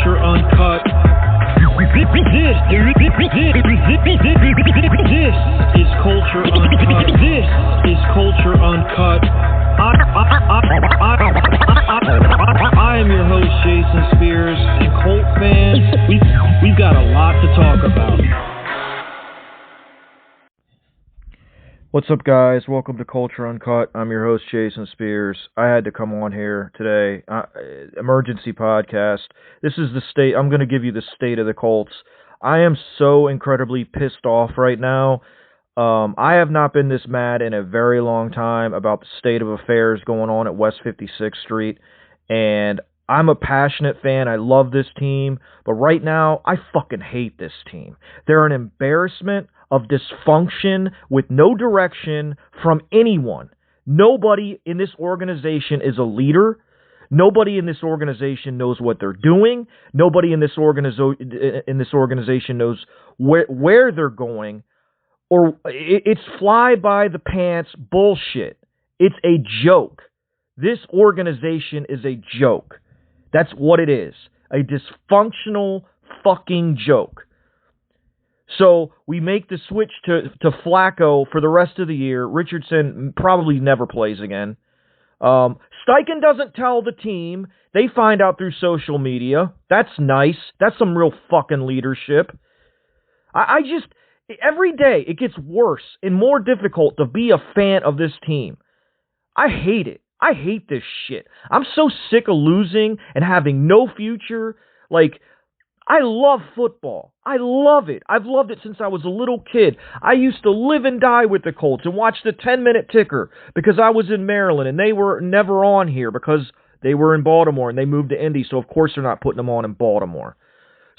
Culture Uncut. This is Culture Uncut. This is Culture Uncut. I am your host, Jason Spears, and Colt fans, we've got a lot to talk about. What's up, guys? Welcome to Culture Uncut. I'm your host, Jason Spears. I had to come on here today. Emergency podcast. This is the state. I'm going to give you the state of the Colts. I am so incredibly pissed off right now. I have not been this mad in a very long time about the state of affairs going on at West 56th Street. And I'm a passionate fan. I love this team. But right now, I fucking hate this team. They're an embarrassment of dysfunction with no direction from anyone. Nobody in this organization is a leader. Nobody in this organization knows what they're doing. Nobody in this organization knows where they're going. Or it's fly by the pants bullshit. It's a joke. This organization is a joke. That's what it is. A dysfunctional fucking joke. So we make the switch to Flacco for the rest of the year. Richardson probably never plays again. Steichen doesn't tell the team. They find out through social media. That's nice. That's some real fucking leadership. I just, every day it gets worse and more difficult to be a fan of this team. I hate it. I hate this shit. I'm so sick of losing and having no future. I love football. I love it. I've loved it since I was a little kid. I used to live and die with the Colts and watch the 10-minute ticker because I was in Maryland and they were never on here because they were in Baltimore and they moved to Indy, so of course they're not putting them on in Baltimore.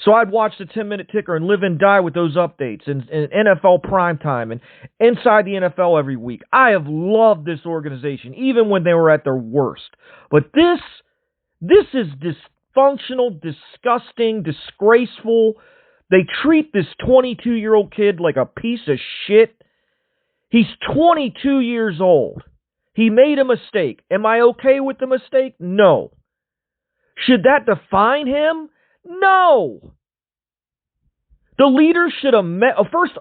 So I'd watch the 10-minute ticker and live and die with those updates and NFL primetime and inside the NFL every week. I have loved this organization, even when they were at their worst. But this is dysfunctional, disgusting, disgraceful. They treat this 22-year-old kid like a piece of shit. He's 22 years old. He made a mistake. Am I okay with the mistake? No. Should that define him? No. The leader should have met. First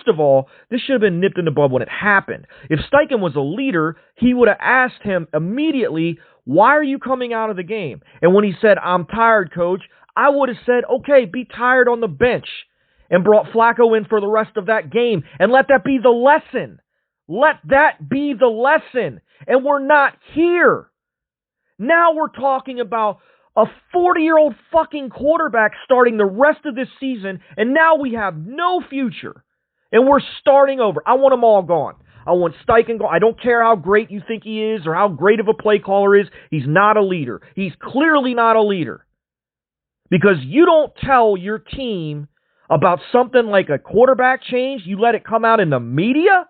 of all, this should have been nipped in the bud when it happened. If Steichen was a leader, he would have asked him immediately, why are you coming out of the game? And when he said, I'm tired, coach, I would have said, okay, be tired on the bench and brought Flacco in for the rest of that game and let that be the lesson. Let that be the lesson. And we're not here. Now we're talking about a 40-year-old fucking quarterback starting the rest of this season, and now we have no future. And we're starting over. I want them all gone. I want Steichen gone. I don't care how great you think he is or how great of a play caller is. He's not a leader. He's clearly not a leader. Because you don't tell your team about something like a quarterback change. You let it come out in the media?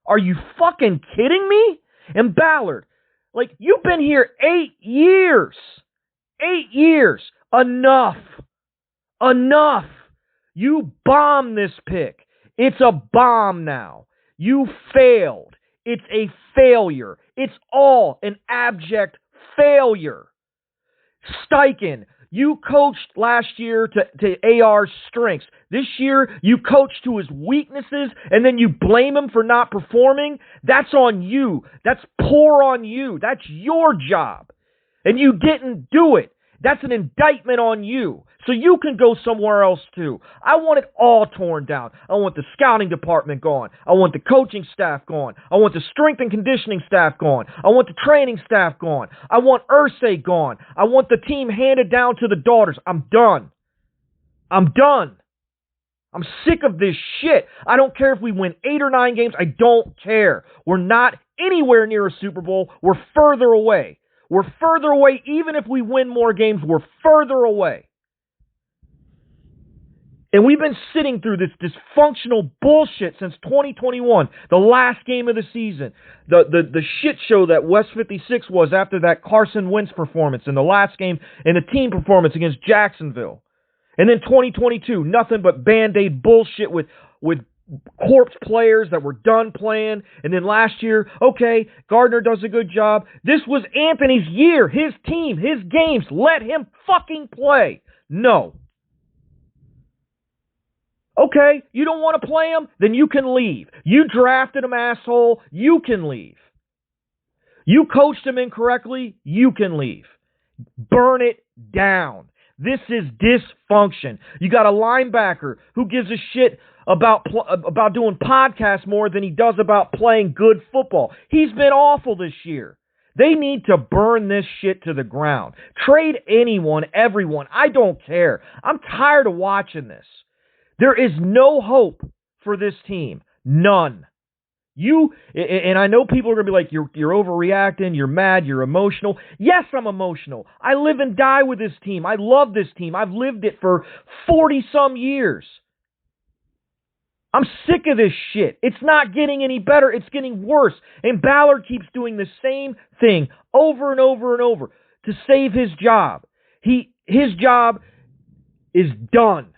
Are you fucking kidding me? And Ballard, you've been here 8 years. 8 years. Enough. Enough. You bombed this pick. It's a bomb now. You failed. It's a failure. It's all an abject failure. Steichen, you coached last year to AR's strengths. This year, you coached to his weaknesses, and then you blame him for not performing. That's on you. That's poor on you. That's your job. And you didn't do it. That's an indictment on you. So you can go somewhere else too. I want it all torn down. I want the scouting department gone. I want the coaching staff gone. I want the strength and conditioning staff gone. I want the training staff gone. I want Irsay gone. I want the team handed down to the daughters. I'm done. I'm done. I'm sick of this shit. I don't care if we win 8 or 9 games. I don't care. We're not anywhere near a Super Bowl. We're further away. We're further away. Even if we win more games, we're further away. And we've been sitting through this dysfunctional bullshit since 2021, the last game of the season. The shit show that West 56 was after that Carson Wentz performance in the last game and the team performance against Jacksonville. And then 2022, nothing but Band-Aid bullshit with corpse players that were done playing. And then last year, okay, Gardner does a good job. This was Anthony's year, his team, his games. Let him fucking play. No. Okay, you don't want to play him? Then you can leave. You drafted him, asshole. You can leave. You coached him incorrectly. You can leave. Burn it down. This is dysfunction. You got a linebacker who gives a shit about doing podcasts more than he does about playing good football. He's been awful this year. They need to burn this shit to the ground. Trade anyone, everyone. I don't care. I'm tired of watching this. There is no hope for this team. None. And I know people are going to be like, you're overreacting, you're mad, you're emotional. Yes, I'm emotional. I live and die with this team. I love this team. I've lived it for 40-some years. I'm sick of this shit. It's not getting any better. It's getting worse. And Ballard keeps doing the same thing over and over and over to save his job. His job is done.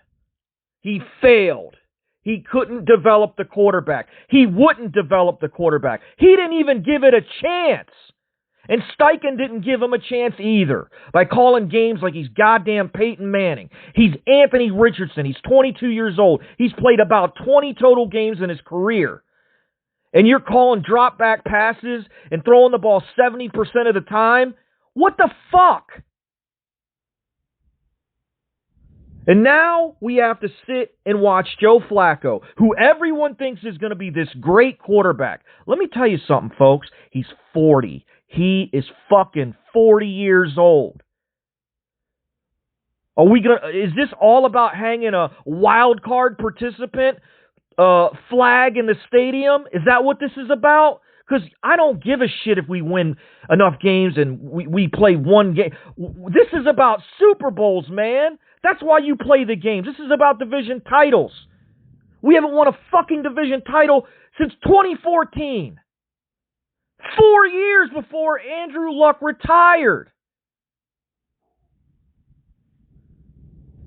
He failed. He couldn't develop the quarterback. He wouldn't develop the quarterback. He didn't even give it a chance. And Steichen didn't give him a chance either by calling games like he's goddamn Peyton Manning. He's Anthony Richardson. He's 22 years old. He's played about 20 total games in his career. And you're calling drop back passes and throwing the ball 70% of the time? What the fuck? And now we have to sit and watch Joe Flacco, who everyone thinks is going to be this great quarterback. Let me tell you something, folks. He's 40. He is fucking 40 years old. Is this all about hanging a wild card participant flag in the stadium? Is that what this is about? Because I don't give a shit if we win enough games and we play one game. This is about Super Bowls, man. That's why you play the games. This is about division titles. We haven't won a fucking division title since 2014. 4 years before Andrew Luck retired.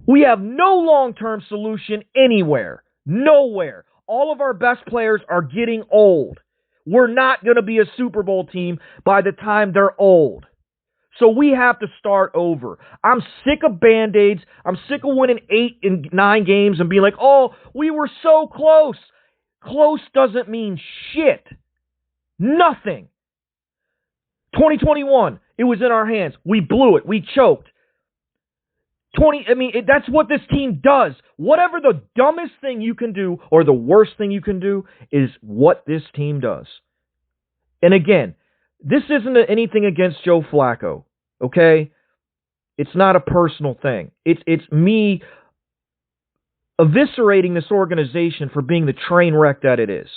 We have no long-term solution anywhere. Nowhere. All of our best players are getting old. We're not going to be a Super Bowl team by the time they're old. So we have to start over. I'm sick of Band-Aids. I'm sick of winning 8 and 9 games and being like, oh, we were so close. Close doesn't mean shit. Nothing. 2021, it was in our hands. We blew it. We choked. That's what this team does. Whatever the dumbest thing you can do or the worst thing you can do is what this team does. And again, this isn't anything against Joe Flacco, okay? It's not a personal thing. It's me eviscerating this organization for being the train wreck that it is.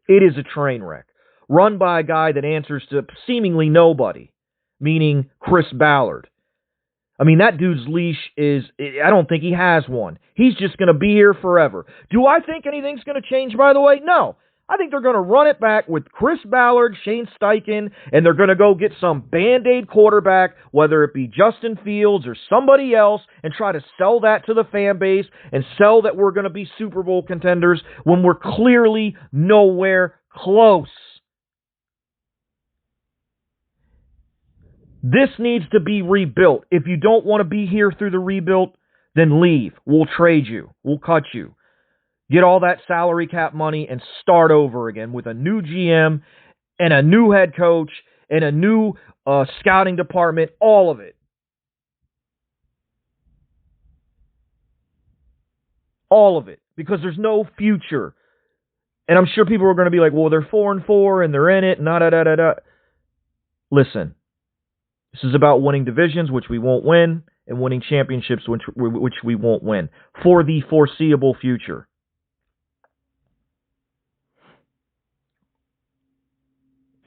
It is a train wreck, run by a guy that answers to seemingly nobody, meaning Chris Ballard. I mean, that dude's leash I don't think he has one. He's just going to be here forever. Do I think anything's going to change, by the way? No. I think they're going to run it back with Chris Ballard, Shane Steichen, and they're going to go get some Band-Aid quarterback, whether it be Justin Fields or somebody else, and try to sell that to the fan base and sell that we're going to be Super Bowl contenders when we're clearly nowhere close. This needs to be rebuilt. If you don't want to be here through the rebuild, then leave. We'll trade you. We'll cut you. Get all that salary cap money and start over again with a new GM and a new head coach and a new scouting department, all of it. All of it. Because there's no future. And I'm sure people are going to be like, well, they're 4-4 and they're in it. Listen. This is about winning divisions, which we won't win, and winning championships, which we won't win, for the foreseeable future.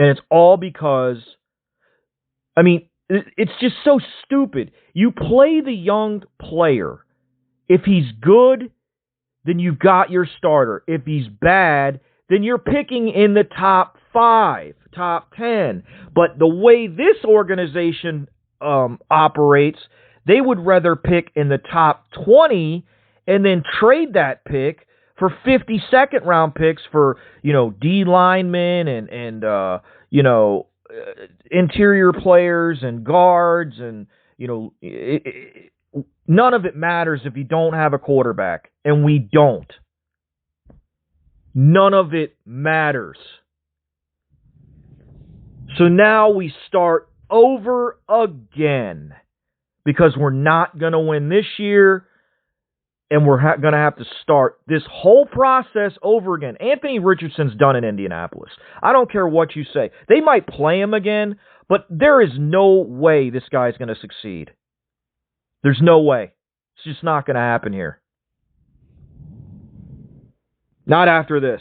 And it's all because, it's just so stupid. You play the young player. If he's good, then you've got your starter. If he's bad, then you're picking in the top 5, top 10. But the way this organization operates, they would rather pick in the top 20 and then trade that pick for 52nd round picks for, D linemen and interior players and guards and, None of it matters if you don't have a quarterback, and we don't. None of it matters. So now we start over again because we're not going to win this year, and we're going to have to start this whole process over again. Anthony Richardson's done in Indianapolis. I don't care what you say. They might play him again, but there is no way this guy's going to succeed. There's no way. It's just not going to happen here. Not after this.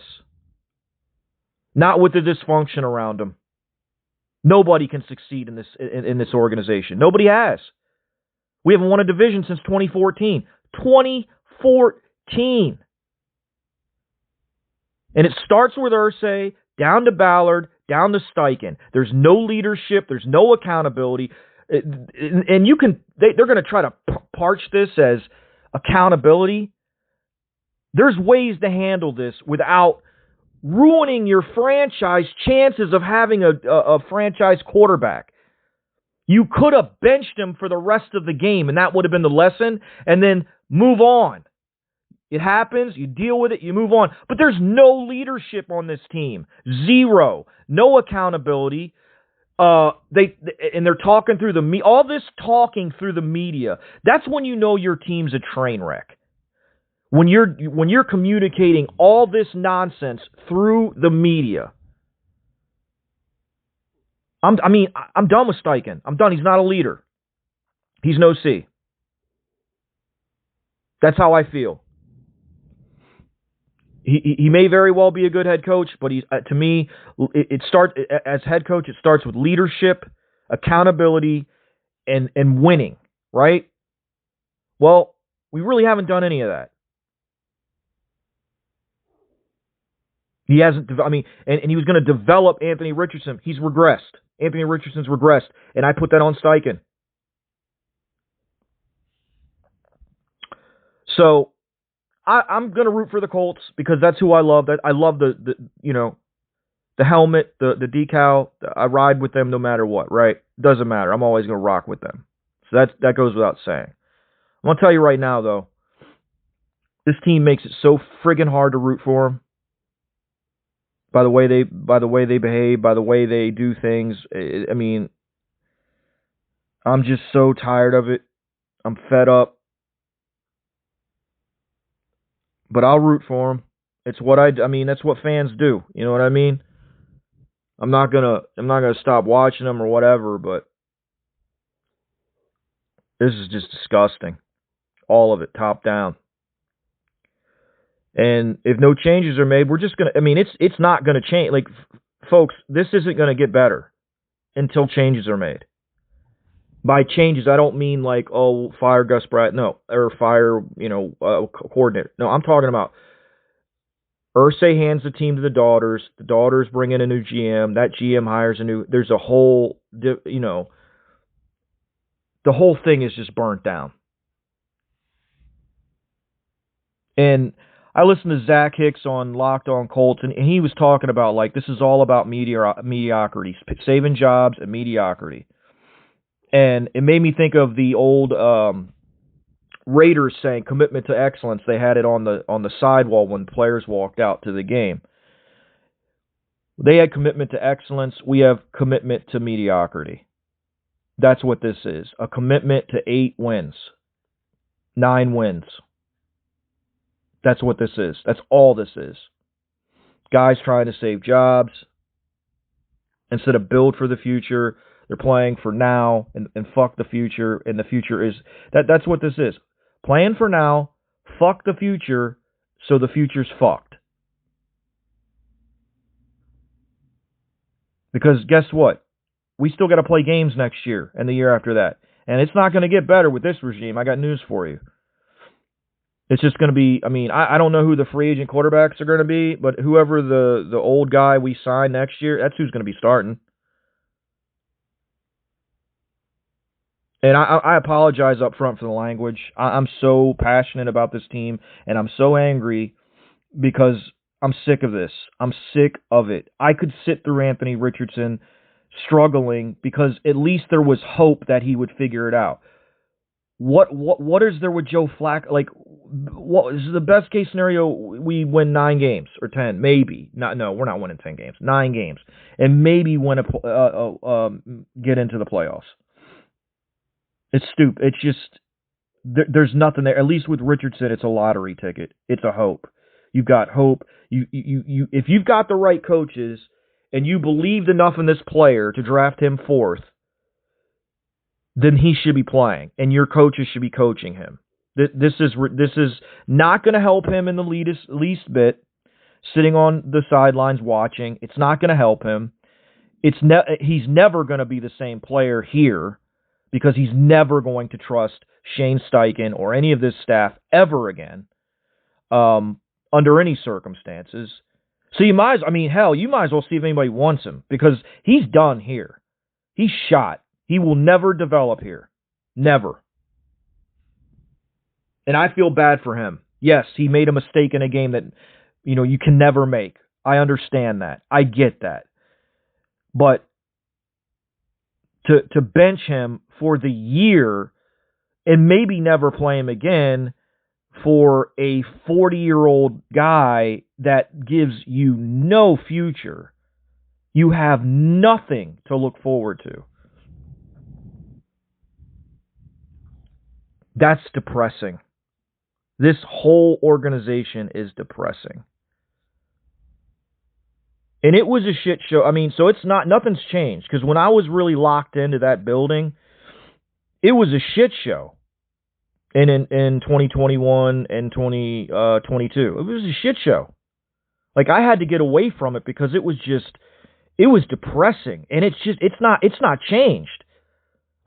Not with the dysfunction around him. Nobody can succeed in this organization. Nobody has. We haven't won a division since 2014. 2014. And it starts with Irsay, down to Ballard, down to Steichen. There's no leadership. There's no accountability. And you can, they're going to try to parch this as accountability. There's ways to handle this without ruining your franchise chances of having a franchise quarterback. You could have benched him for the rest of the game, and that would have been the lesson, and then move on. It happens, you deal with it, you move on. But there's no leadership on this team. Zero. No accountability. They're talking through all this talking through the media. That's when you know your team's a train wreck. When you're communicating all this nonsense through the media. I'm done with Steichen. I'm done. He's not a leader. He's no C. That's how I feel. He may very well be a good head coach, but to me, it starts as head coach. It starts with leadership, accountability, and winning. Right? Well, we really haven't done any of that. He hasn't. And he was going to develop Anthony Richardson. He's regressed. Anthony Richardson's regressed, and I put that on Steichen. So I'm going to root for the Colts because that's who I love. I love the helmet, the decal. I ride with them no matter what. Right? Doesn't matter. I'm always going to rock with them. So that goes without saying. I'm going to tell you right now, though. This team makes it so friggin' hard to root for them. By the way they behave, by the way they do things. I'm just so tired of it. I'm fed up. But I'll root for them. It's what that's what fans do. You know what I mean? I'm not gonna stop watching them or whatever, but this is just disgusting. All of it, top down. And if no changes are made, we're just going to, it's not going to change. Like, folks, this isn't going to get better until changes are made. By changes, I don't mean like, fire Gus Bradley, no, or fire, coordinator. No, I'm talking about Irsay hands the team to the daughters bring in a new GM, that GM hires there's a whole, the whole thing is just burnt down. And I listened to Zach Hicks on Locked On Colts, and he was talking about, like, this is all about mediocrity, saving jobs and mediocrity. And it made me think of the old Raiders saying commitment to excellence. They had it on the sidewall when players walked out to the game. They had commitment to excellence. We have commitment to mediocrity. That's what this is. A commitment to 8 wins. 9 wins. That's what this is. That's all this is. Guys trying to save jobs. Instead of build for the future, they're playing for now and fuck the future. And the future is... That's what this is. Plan for now, fuck the future, so the future's fucked. Because guess what? We still got to play games next year and the year after that. And it's not going to get better with this regime. I got news for you. It's just going to be, I don't know who the free agent quarterbacks are going to be, but whoever the old guy we sign next year, that's who's going to be starting. And I apologize up front for the language. I'm so passionate about this team, and I'm so angry because I'm sick of this. I'm sick of it. I could sit through Anthony Richardson struggling because at least there was hope that he would figure it out. What is there with Joe Flacco? Like, what is the best case scenario? We win 9 games or 10, maybe. No, we're not winning 10 games. 9 games, and maybe get into the playoffs. It's stupid. It's just there's nothing there. At least with Richardson, it's a lottery ticket. It's a hope. You've got hope. You if you've got the right coaches and you believed enough in this player to draft him 4th, then he should be playing, and your coaches should be coaching him. This is not going to help him in the least bit. Sitting on the sidelines watching, it's not going to help him. He's never going to be the same player here because he's never going to trust Shane Steichen or any of this staff ever again, under any circumstances. So you might as well see if anybody wants him, because he's done here. He's shot. He will never develop here. Never. And I feel bad for him. Yes, he made a mistake in a game that, you can never make. I understand that. I get that. But to bench him for the year and maybe never play him again for a 40-year-old guy that gives you no future, you have nothing to look forward to. That's depressing. This whole organization is depressing. And it was a shit show. So nothing's changed, because when I was really locked into that building, it was a shit show. And in 2021 and 2022, it was a shit show. Like, I had to get away from it because it was depressing, and it's not changed.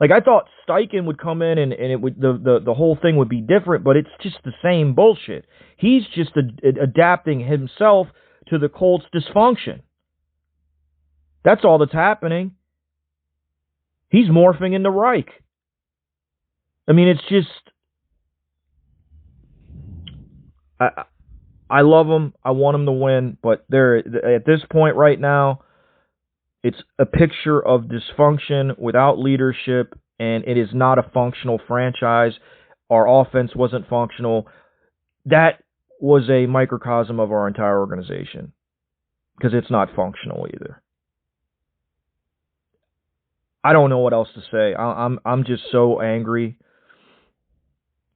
Like, I thought Steichen would come in and it would the whole thing would be different, but it's just the same bullshit. He's just adapting himself to the Colts' dysfunction. That's all that's happening. He's morphing into Reich. It's just... I love him. I want him to win, but at this point right now, it's a picture of dysfunction without leadership, and it is not a functional franchise. Our offense wasn't functional. That was a microcosm of our entire organization, because it's not functional either. I don't know what else to say. I'm just so angry,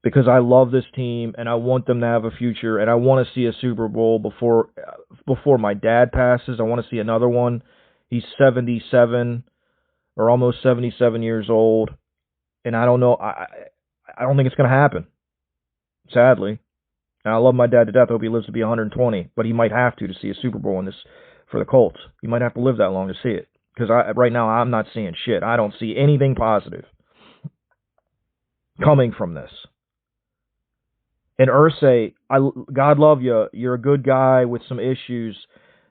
because I love this team and I want them to have a future, and I want to see a Super Bowl before my dad passes. I want to see another one. He's 77 or almost 77 years old, and I don't know. I don't think it's going to happen, sadly. And I love my dad to death. I hope he lives to be 120, but he might have to see a Super Bowl in this for the Colts. He might have to live that long to see it, because right now I'm not seeing shit. I don't see anything positive coming from this. And Irsay, God love you. You're a good guy with some issues.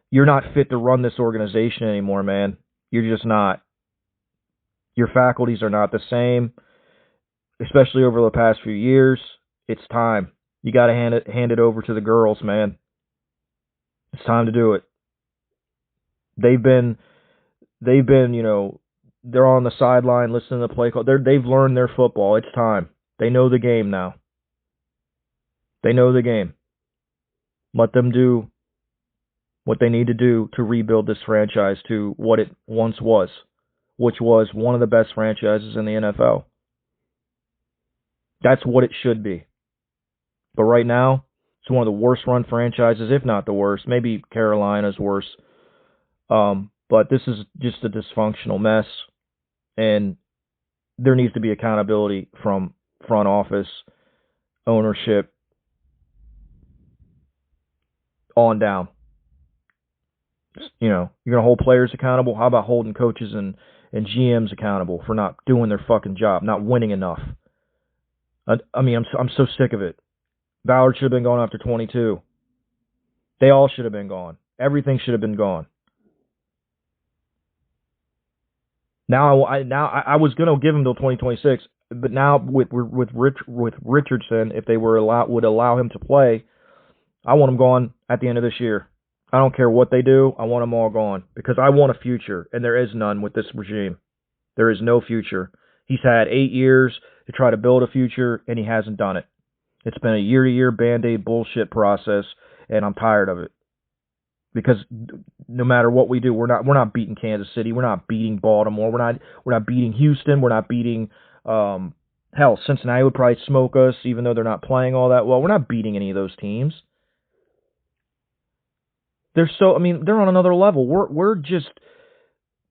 You're not fit to run this organization anymore, man. You're just not. Your faculties are not the same, especially over the past few years. It's time. You got to hand it over to the girls, man. It's time to do it. They've been, they're on the sideline listening to the play call. They've learned their football. It's time. They know the game now. They know the game. Let them do what they need to do to rebuild this franchise to what it once was, which was one of the best franchises in the NFL. That's what it should be. But right now, it's one of the worst run franchises, if not the worst. Maybe Carolina's worse. But this is just a dysfunctional mess, and there needs to be accountability from front office, ownership, on down. You're going to hold players accountable. How about holding coaches and GMs accountable for not doing their fucking job, not winning enough? I'm so sick of it. Ballard should have been gone after 22. They all should have been gone. Everything should have been gone. Now I was going to give him till 2026, but now with Richardson, if they would allow him to play, I want him gone at the end of this year. I don't care what they do. I want them all gone, because I want a future, and there is none with this regime. There is no future. He's had 8 years to try to build a future, and he hasn't done it. It's been a year-to-year Band-Aid bullshit process, and I'm tired of it. Because no matter what we do, we're not beating Kansas City, we're not beating Baltimore, we're not beating Houston, we're not beating hell, Cincinnati would probably smoke us, even though they're not playing all that well. We're not beating any of those teams. They're on another level. We're just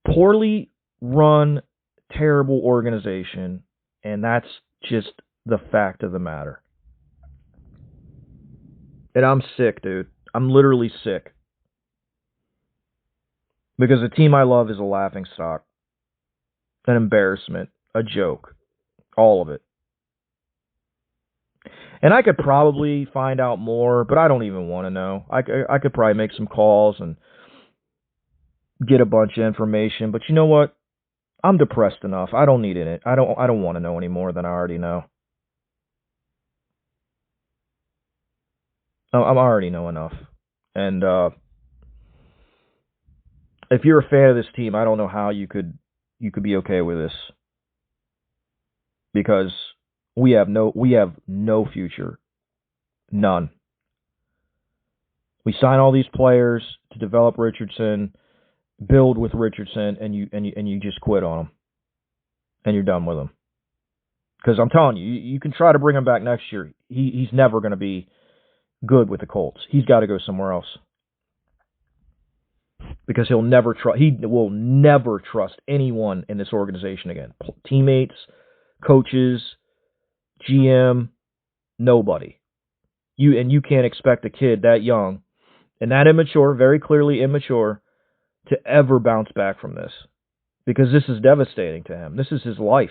poorly run, terrible organization, and that's just the fact of the matter. And I'm sick, dude. I'm literally sick. Because the team I love is a laughingstock, an embarrassment, a joke, all of it. And I could probably find out more, but I don't even want to know. I could probably make some calls and get a bunch of information, but you know what? I'm depressed enough. I don't need it. I don't want to know any more than I already know. I already know enough. And if you're a fan of this team, I don't know how you could be okay with this. Because we have no future. None. We sign all these players to develop Richardson, build with Richardson, and you just quit on him. And you're done with him. Because I'm telling you, you can try to bring him back next year. He's never going to be good with the Colts. He's got to go somewhere else. Because he will never trust anyone in this organization again. Teammates, coaches, GM, nobody. You can't expect a kid that young and that immature, very clearly immature, to ever bounce back from this. Because this is devastating to him. This is his life.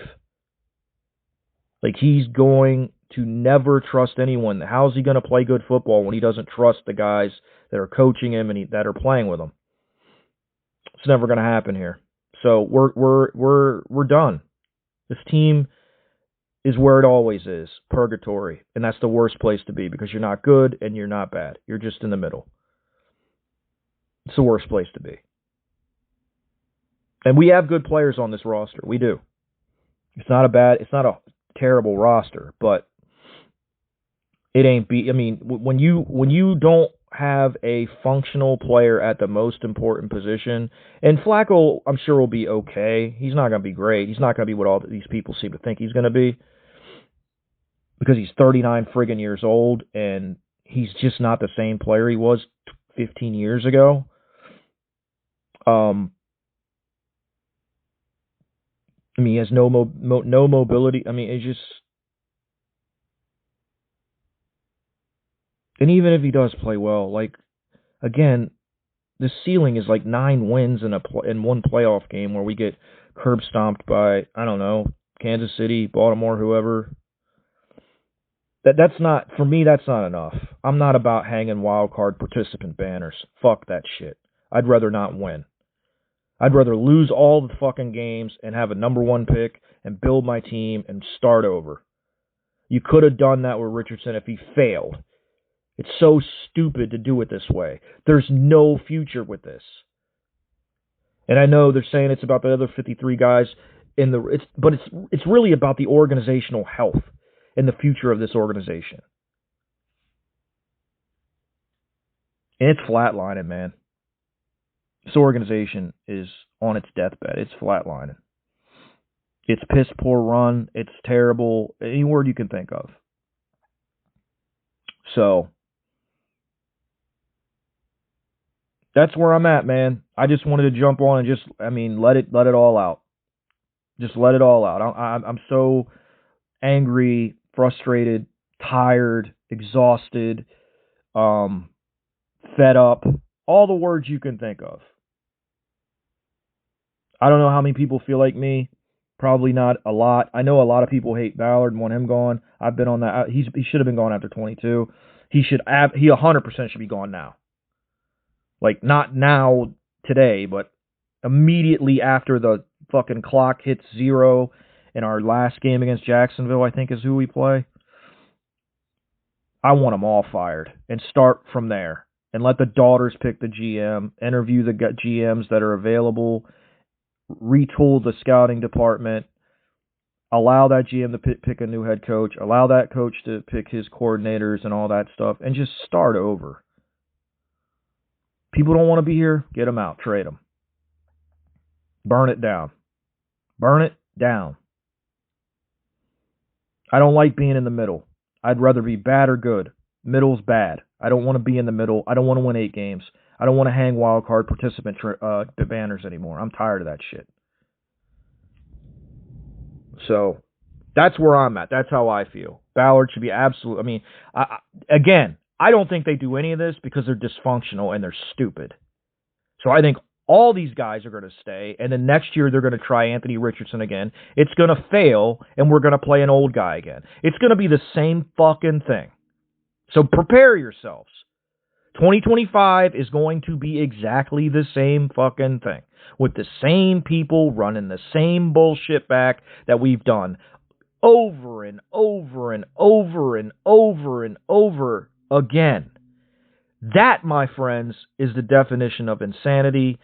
Like, he's going to never trust anyone. How's he going to play good football when he doesn't trust the guys that are coaching him and that are playing with him? It's never going to happen here. So we're done. This team is where it always is, purgatory. And that's the worst place to be because you're not good and you're not bad. You're just in the middle. It's the worst place to be. And we have good players on this roster. We do. It's not a terrible roster, but it ain't when you don't have a functional player at the most important position, and Flacco, I'm sure, will be okay. He's not going to be great. He's not going to be what all these people seem to think he's going to be because he's 39 friggin' years old, and he's just not the same player he was 15 years ago. He has no mobility. It's just... And even if he does play well, again, the ceiling is 9 wins in one playoff game where we get curb stomped by, I don't know, Kansas City, Baltimore, whoever. That's not, for me, that's not enough. I'm not about hanging wild card participant banners. Fuck that shit. I'd rather not win. I'd rather lose all the fucking games and have a number 1 pick and build my team and start over. You could have done that with Richardson if he failed. It's so stupid to do it this way. There's no future with this. And I know they're saying it's about the other 53 guys but it's really about the organizational health and the future of this organization. And it's flatlining, man. This organization is on its deathbed. It's flatlining. It's piss poor run. It's terrible. Any word you can think of. So that's where I'm at, man. I just wanted to jump on and just, let it all out. Just let it all out. I'm so angry, frustrated, tired, exhausted, fed up. All the words you can think of. I don't know how many people feel like me. Probably not a lot. I know a lot of people hate Ballard and want him gone. I've been on that. He should have been gone after 22. He 100% should be gone now. Not now, today, but immediately after the fucking clock hits 0 in our last game against Jacksonville, I think is who we play. I want them all fired and start from there and let the daughters pick the GM, interview the GMs that are available, retool the scouting department, Allow that GM to pick a new head coach. Allow that coach to pick his coordinators and all that stuff, and just start over. People don't want to be here. Get them out. Trade them. Burn it down. Burn it down. I don't like being in the middle. I'd rather be bad or good. Middle's bad. I don't want to be in the middle. I don't want to win 8 games. I don't want to hang wild card participant banners anymore. I'm tired of that shit. So that's where I'm at. That's how I feel. Ballard should be absolute. I mean, I don't think they do any of this because they're dysfunctional and they're stupid. So I think all these guys are going to stay, and then next year they're going to try Anthony Richardson again. It's going to fail, and we're going to play an old guy again. It's going to be the same fucking thing. So prepare yourselves. 2025 is going to be exactly the same fucking thing, with the same people running the same bullshit back that we've done over and over and over and over and over again. That, my friends, is the definition of insanity,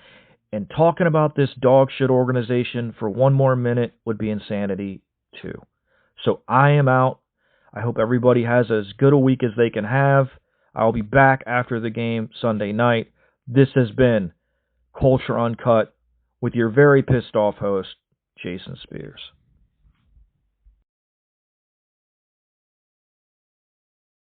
and talking about this dog shit organization for one more minute would be insanity too. So I am out. I hope everybody has as good a week as they can have. I'll be back after the game Sunday night. This has been Culture Uncut with your very pissed off host, Jason Spears.